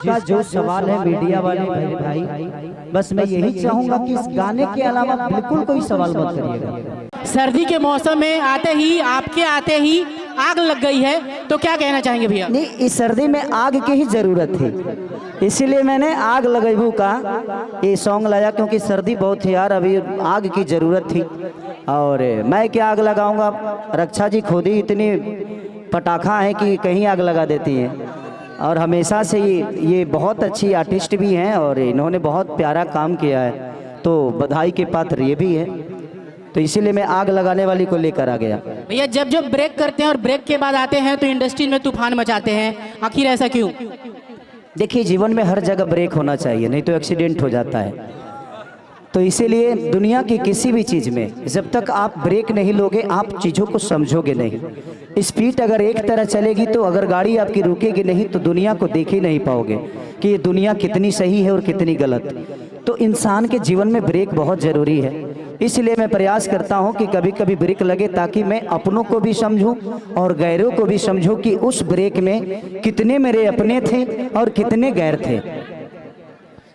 जिसका जो सवाल है मीडिया वाले भाई, बस मैं यही चाहूंगा कि इस गाने के अलावा बिल्कुल कोई सवाल मत करिएगा। सर्दी के मौसम में आते ही आग लग गई है, तो क्या कहना चाहेंगे भैया? नहीं, इस सर्दी में आग की ही जरूरत थी, इसीलिए मैंने आग लगेबू का ये सॉन्ग लाया, क्योंकि सर्दी बहुत थी यार, अभी आग की जरूरत थी। और मैं क्या आग लगाऊंगा, रक्षा जी खुद ही इतनी पटाखा है कि कहीं आग लगा देती हैं, और हमेशा से ये बहुत अच्छी आर्टिस्ट भी हैं और इन्होंने बहुत प्यारा काम किया है, तो बधाई के पात्र ये भी है, तो इसीलिए मैं आग लगाने वाली को लेकर आ गया। भैया जब जब ब्रेक करते हैं और ब्रेक के बाद आते हैं तो इंडस्ट्री में तूफान मचाते हैं, आखिर ऐसा क्यों? देखिए, जीवन में हर जगह ब्रेक होना चाहिए, नहीं तो एक्सीडेंट हो जाता है। तो इसीलिए दुनिया की किसी भी चीज़ में जब तक आप ब्रेक नहीं लोगे, आप चीज़ों को समझोगे नहीं। स्पीड अगर एक तरह चलेगी तो अगर गाड़ी आपकी रुकेगी नहीं तो दुनिया को देख ही नहीं पाओगे कि ये दुनिया कितनी सही है और कितनी गलत। तो इंसान के जीवन में ब्रेक बहुत ज़रूरी है, इसलिए मैं प्रयास करता हूं कि कभी कभी ब्रेक लगे, ताकि मैं अपनों को भी समझूं और गैरों को भी समझूं कि उस ब्रेक में कितने मेरे अपने थे और कितने गैर थे।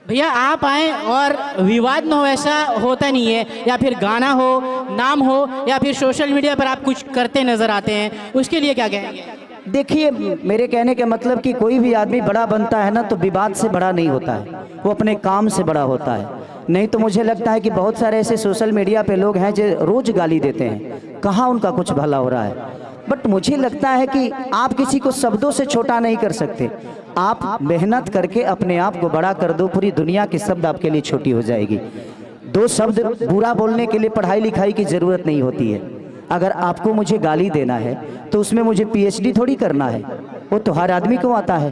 भैया आप आए और विवाद न हो, ऐसा होता नहीं है, या फिर गाना हो, नाम हो, या फिर सोशल मीडिया पर आप कुछ करते नजर आते हैं, उसके लिए क्या कहेंगे? देखिए, मेरे कहने का मतलब कि कोई भी आदमी बड़ा बनता है ना, तो विवाद से बड़ा नहीं होता है, वो अपने काम से बड़ा होता है। नहीं तो मुझे लगता है कि बहुत सारे ऐसे सोशल मीडिया पे लोग हैं जो रोज गाली देते हैं, कहाँ उनका कुछ भला हो रहा है। बट मुझे लगता है कि आप किसी को शब्दों से छोटा नहीं कर सकते, आप मेहनत करके अपने आप को बड़ा कर दो, पूरी दुनिया के शब्द आपके लिए छोटी हो जाएगी। दो शब्द बुरा बोलने के लिए पढ़ाई लिखाई की ज़रूरत नहीं होती है। अगर आपको मुझे गाली देना है तो उसमें मुझे पीएचडी थोड़ी करना है, वो तो हर आदमी को आता है।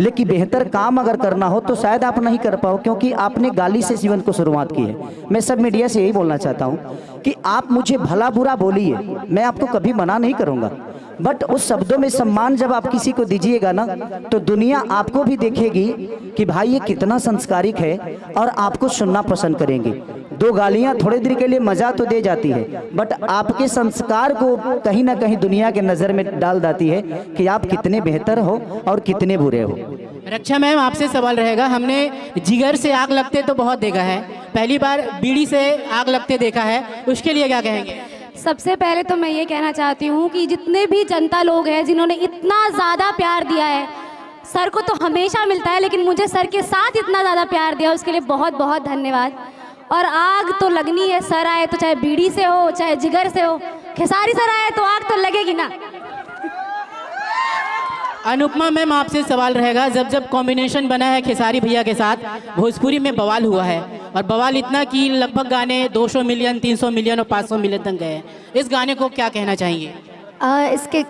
लेकिन बेहतर काम अगर करना हो तो शायद आप नहीं कर पाओ, क्योंकि आपने गाली से जीवन को शुरुआत की है। मैं सब मीडिया से यही बोलना चाहता हूँ कि आप मुझे भला बुरा बोलिए, मैं आपको कभी मना नहीं करूँगा, बट उस शब्दों में सम्मान जब आप किसी को दीजिएगा ना, तो दुनिया आपको भी देखेगी कि भाई ये कितना संस्कारिक है, और आपको सुनना पसंद करेंगे। दो गालियां थोड़ी देर के लिए मजा तो दे जाती है, बट आपके संस्कार को कहीं ना कहीं दुनिया के नज़र में डाल देती है कि आप कितने बेहतर हो और कितने बुरे हो। रक्षा मैम, आपसे सवाल रहेगा, हमने जिगर से आग लगते तो बहुत देखा है, पहली बार बीड़ी से आग लगते देखा है, उसके लिए क्या कहेंगे? सबसे पहले तो मैं ये कहना चाहती हूँ कि जितने भी जनता लोग हैं जिन्होंने इतना ज़्यादा प्यार दिया है, सर को तो हमेशा मिलता है, लेकिन मुझे सर के साथ इतना ज़्यादा प्यार दिया, उसके लिए बहुत बहुत धन्यवाद। और आग तो लगनी है, सर आए तो चाहे बीड़ी से हो चाहे जिगर से हो, खेसारी सर आए तो आग तो लगेगी ना। अनुपमा मैम, आपसे सवाल रहेगा, जब जब कॉम्बिनेशन बना है खेसारी भैया के साथ, भोजपुरी में बवाल हुआ है, और बवाल इतना कि लगभग गाने 200 मिलियन 300 मिलियन और 500 मिलियन तक गए हैं। इस गाने को क्या कहना चाहेंगे?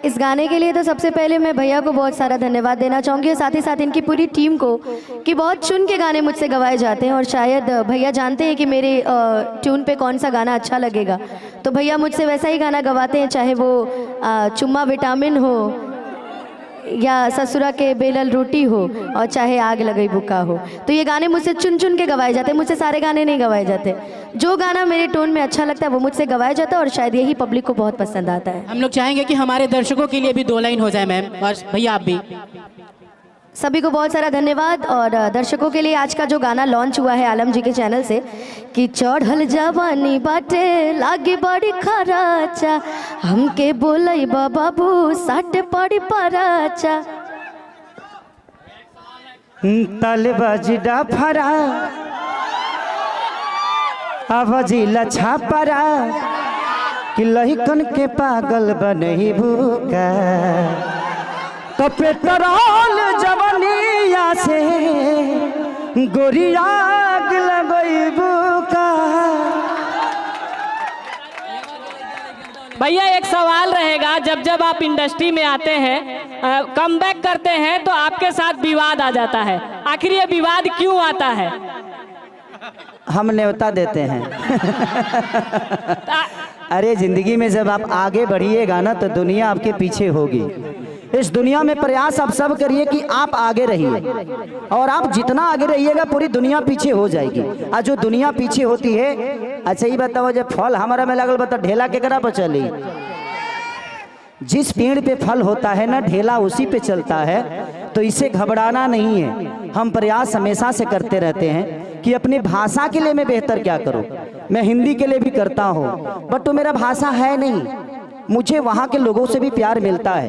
इस गाने के लिए तो सबसे पहले मैं भैया को बहुत सारा धन्यवाद देना चाहूँगी, और साथ ही साथ इनकी पूरी टीम को, कि बहुत चुन के गाने मुझसे गवाए जाते हैं, और शायद भैया जानते हैं कि मेरे ट्यून पे कौन सा गाना अच्छा लगेगा, तो भैया मुझसे वैसा ही गाना गवाते हैं, चाहे वो चुम्मा विटामिन हो, या ससुरा के बेलल रोटी हो, और चाहे आग लगई बुका हो। तो ये गाने मुझसे चुन चुन के गवाए जाते हैं, मुझसे सारे गाने नहीं गवाए जाते। जो गाना मेरे टोन में अच्छा लगता है वो मुझसे गवाया जाता है, और शायद यही पब्लिक को बहुत पसंद आता है। हम लोग चाहेंगे कि हमारे दर्शकों के लिए भी 2 लाइन हो जाए मैम, और भैया आप भी। सभी को बहुत सारा धन्यवाद, और दर्शकों के लिए आज का जो गाना लॉन्च हुआ है आलम जी के चैनल से, कि चढ़ल जवानी बाटे लागे बड़ी खराचा, हमके बोलई बाबू साट पड़ी पराचा, तलबाजी डाफरा आवाजिला छापरा, कि लहिकन के पागल बनही भूका, तो पेट्रोल जवनिया से गोरिया लगइबू का। भैया एक सवाल रहेगा, जब जब आप इंडस्ट्री में आते हैं, कम बैक करते हैं, तो आपके साथ विवाद आ जाता है, आखिर ये विवाद क्यों आता है? हम न्योता देते हैं। अरे जिंदगी में जब आप आगे बढ़िएगा ना, तो दुनिया आपके पीछे होगी। इस दुनिया में प्रयास आप सब करिए कि आप आगे रहिए, और आप जितना आगे रहिएगा पूरी दुनिया पीछे हो जाएगी। और जो दुनिया पीछे होती है, अच्छा ही बताओ, जब फल हमारा में लगल बता ढेला केकरा पर चली? जिस पेड़ पे फल होता है ना, ढेला उसी पे चलता है। तो इसे घबराना नहीं है। हम प्रयास हमेशा से करते रहते हैं कि अपनी भाषा के लिए मैं बेहतर क्या करूं। मैं हिंदी के लिए भी करता हूं, बट तो मेरा भाषा है नहीं। मुझे वहाँ के लोगों से भी प्यार मिलता है,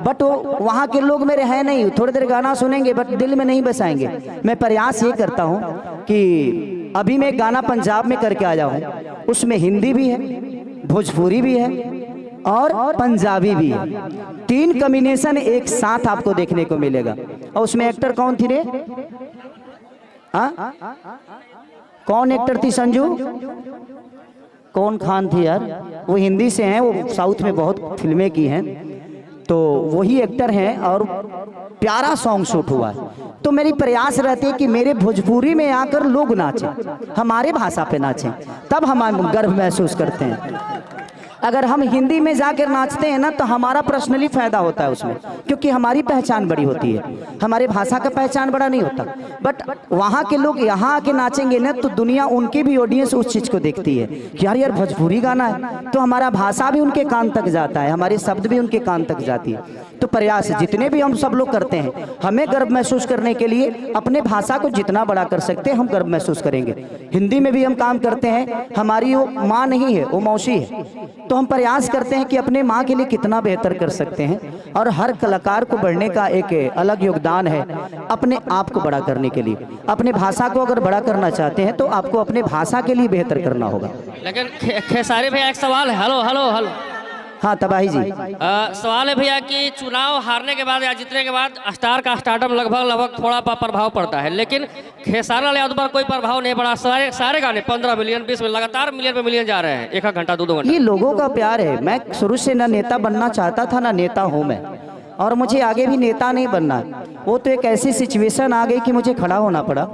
बट वहाँ के लोग मेरे हैं नहीं। थोड़ी देर गाना सुनेंगे बट दिल में नहीं बसाएंगे। मैं प्रयास ये करता हूँ कि अभी मैं गाना पंजाब में करके आया हूँ, उसमें हिंदी भी है, भोजपुरी भी है और पंजाबी भी है। 3 कॉम्बिनेशन एक साथ आपको देखने को मिलेगा। और उसमें एक्टर कौन थी रे? कौन एक्टर थी संजू? कौन खान थी यार? वो हिंदी से हैं, वो साउथ में बहुत फिल्में की हैं, तो वही एक्टर हैं और प्यारा सॉन्ग शूट हुआ है। तो मेरी प्रयास रहती है कि मेरे भोजपुरी में आकर लोग नाचें, हमारे भाषा पे नाचें, तब हम गर्व महसूस करते हैं। अगर हम हिंदी में जाकर नाचते हैं ना तो हमारा पर्सनली फायदा होता है उसमें, क्योंकि हमारी पहचान बड़ी होती है, हमारे भाषा का पहचान बड़ा नहीं होता। बट वहाँ के लोग यहाँ आके नाचेंगे ना तो दुनिया, उनकी भी ऑडियंस उस चीज़ को देखती है कि यार यार भोजपुरी गाना है, तो हमारा भाषा भी उनके कान तक जाता है, हमारे शब्द भी उनके कान तक जाती है। तो प्रयास जितने भी हम सब लोग करते हैं, हमें गर्व महसूस करने के लिए अपने भाषा को जितना बड़ा कर सकते हैं हम गर्व महसूस करेंगे। हिंदी में भी हम काम करते हैं, हमारी वो माँ नहीं है, वो मौसी है, तो हम प्रयास करते हैं कि अपने माँ के लिए कितना बेहतर कर सकते हैं। और हर कलाकार को बढ़ने का एक अलग योगदान है अपने आप को बड़ा करने के लिए। अपने भाषा को अगर बड़ा करना चाहते हैं तो आपको अपने भाषा के लिए बेहतर करना होगा। लेकिन खेसारी भैया एक सवाल है। Hello hello hello. हाँ तबाही जी, सवाल है भैया कि चुनाव हारने के बाद या जीतने के बाद स्टार का स्टार्टअप लगभग थोड़ा प्रभाव पड़ता है, लेकिन खेसारी लाल यादव पर कोई प्रभाव नहीं पड़ा। सारे गाने 15 मिलियन 20 मिलियन लगातार मिलियन पे मिलियन जा रहे हैं, 1 घंटा 2 घंटा। ये लोगों का प्यार है। मैं शुरू से ना नेता बनना चाहता था ना नेता हूँ मैं, और मुझे आगे भी नेता नहीं बनना। वो तो एक ऐसी सिचुएशन आ गई कि मुझे खड़ा होना पड़ा,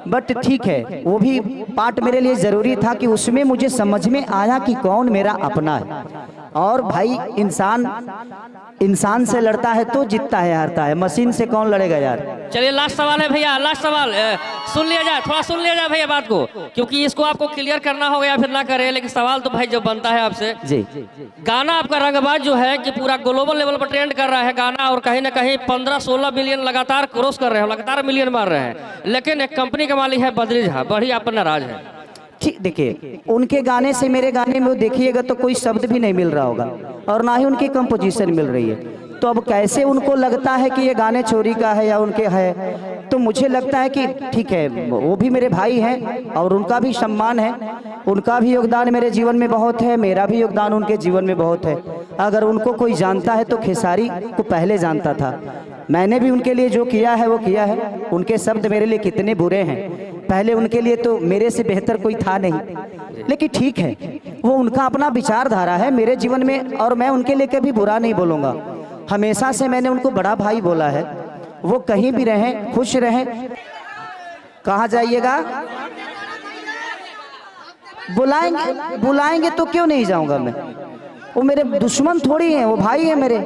बट ठीक है, वो भी पार्ट मेरे लिए ज़रूरी था कि उसमें मुझे समझ में आया कि कौन मेरा अपना है। और भाई इंसान से लड़ता है तो जीतता है, हारता है, मशीन से कौन लड़ेगा यार। चलिए लास्ट सवाल है भैया, लास्ट सवाल सुन लिया जाए, थोड़ा सुन लिया जाए भैया बात को, क्योंकि इसको आपको क्लियर करना होगा या फिर ना करें, लेकिन सवाल तो भाई जब बनता है आपसे जी। गाना आपका रंगबाज जो है कि पूरा ग्लोबल लेवल पर ट्रेंड कर रहा है गाना, और कहीं ना कहीं 15-16 मिलियन लगातार क्रॉस कर रहे हैं, लगातार मिलियन मार रहे हैं, लेकिन एक कंपनी का मालिक है बद्री झा, बड़ी आप पर नाराज है। ठीक, देखिए उनके गाने से मेरे गाने में देखिएगा तो कोई शब्द भी नहीं मिल रहा होगा और ना ही उनकी कंपोजिशन मिल रही है। तो अब कैसे उनको लगता है कि ये गाने चोरी का है या उनके है? तो मुझे लगता है कि ठीक है, वो भी मेरे भाई हैं और उनका भी सम्मान है, उनका भी योगदान मेरे जीवन में बहुत है, मेरा भी योगदान उनके जीवन में बहुत है। अगर उनको कोई जानता है तो खेसारी को पहले जानता था। मैंने भी उनके लिए जो किया है वो किया है। उनके शब्द मेरे लिए कितने बुरे हैं, पहले उनके लिए तो मेरे से बेहतर कोई था नहीं, लेकिन ठीक है, वो उनका अपना विचारधारा है मेरे जीवन में, और मैं उनके लिए कभी बुरा नहीं बोलूँगा। हमेशा से मैंने उनको बड़ा भाई बोला है। वो कहीं भी रहें, खुश रहें। कहाँ जाइएगा? बुलाएंगे तो क्यों नहीं जाऊंगा मैं? वो मेरे दुश्मन थोड़ी हैं, वो भाई है मेरे।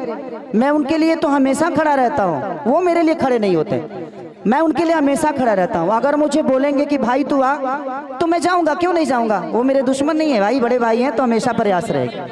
मैं उनके लिए तो हमेशा खड़ा रहता हूँ, वो मेरे लिए खड़े नहीं होते। मैं उनके लिए हमेशा खड़ा रहता हूँ। अगर मुझे बोलेंगे कि भाई तू आ, तो मैं जाऊँगा, क्यों नहीं जाऊँगा? वो मेरे दुश्मन नहीं है भाई, बड़े भाई हैं, तो हमेशा प्रयास रहेगा।